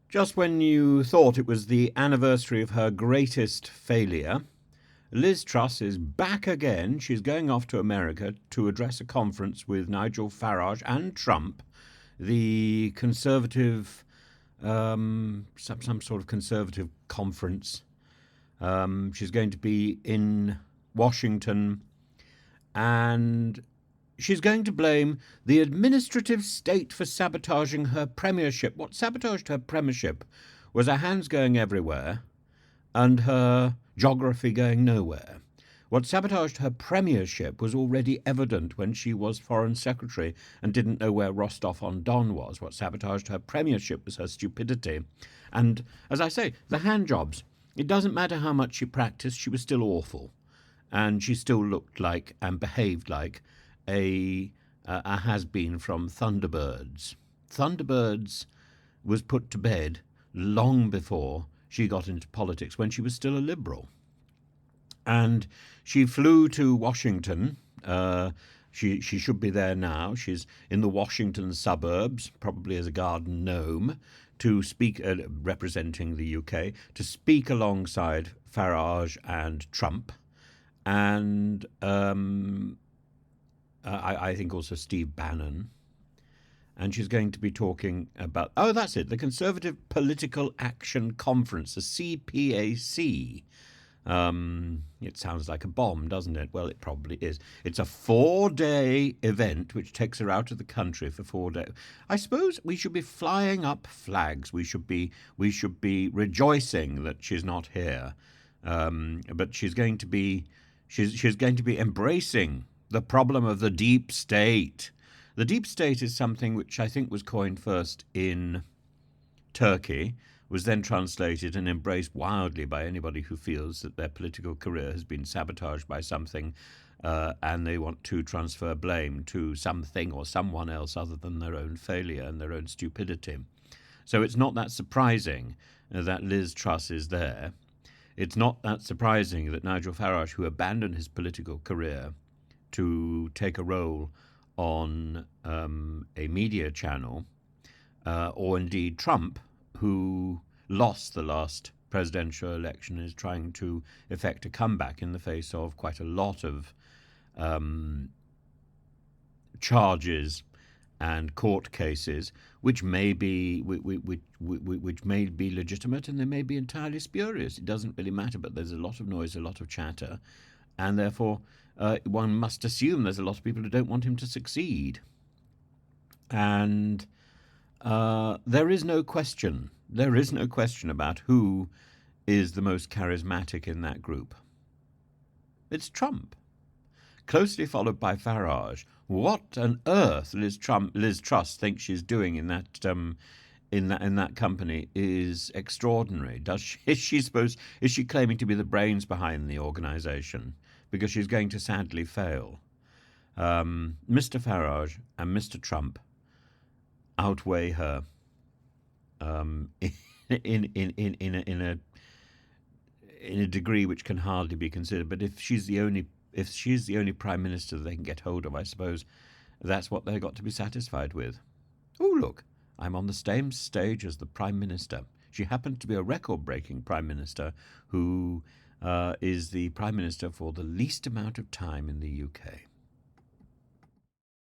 Just when you thought it was the anniversary of her greatest failure, Liz Truss is back again. She's going off to America to address a conference with Nigel Farage and Trump, the conservative, some sort of conservative conference. She's going to be in Washington, and she's going to blame the administrative state for sabotaging her premiership. What sabotaged her premiership was her hands going everywhere and her geography going nowhere. What sabotaged her premiership was already evident when she was Foreign Secretary and didn't know where Rostov-on-Don was. What sabotaged her premiership was her stupidity. And, as I say, the hand jobs. It doesn't matter how much she practiced, she was still awful. And she still looked like and behaved like a has-been from Thunderbirds. Thunderbirds was put to bed long before she got into politics, when she was still a Liberal. And she flew to Washington. She should be there now. She's in the Washington suburbs, probably as a garden gnome, to speak, representing the UK, to speak alongside Farage and Trump. And I think also Steve Bannon. And she's going to be talking about, oh, that's it, the Conservative Political Action Conference, the CPAC. It sounds like a bomb, doesn't it? Well, it probably is. It's a 4-day event which takes her out of the country for 4 days. I suppose we should be flying up flags. We should be rejoicing that she's not here. But she's going to be embracing the problem of the deep state. The deep state is something which I think was coined first in Turkey, was then translated and embraced wildly by anybody who feels that their political career has been sabotaged by something, and they want to transfer blame to something or someone else other than their own failure and their own stupidity. So it's not that surprising that Liz Truss is there. It's not that surprising that Nigel Farage, who abandoned his political career to take a role on a media channel, or indeed Trump, who lost the last presidential election, is trying to effect a comeback in the face of quite a lot of charges and court cases, which may be which may be legitimate and they may be entirely spurious. It doesn't really matter, but there's a lot of noise, a lot of chatter, and therefore one must assume there's a lot of people who don't want him to succeed. And there is no question about who is the most charismatic in that group. It's Trump, closely followed by Farage. What on earth Liz Truss thinks she's doing in that company is extraordinary. Is she claiming to be the brains behind the organisation? Because she's going to sadly fail. Mr. Farage and Mr. Trump outweigh her in a degree which can hardly be considered. But if she's the only prime minister they can get hold of, I suppose that's what they've got to be satisfied with. Oh, look, I'm on the same stage as the prime minister. She happened to be a record-breaking prime minister who is the prime minister for the least amount of time in the UK.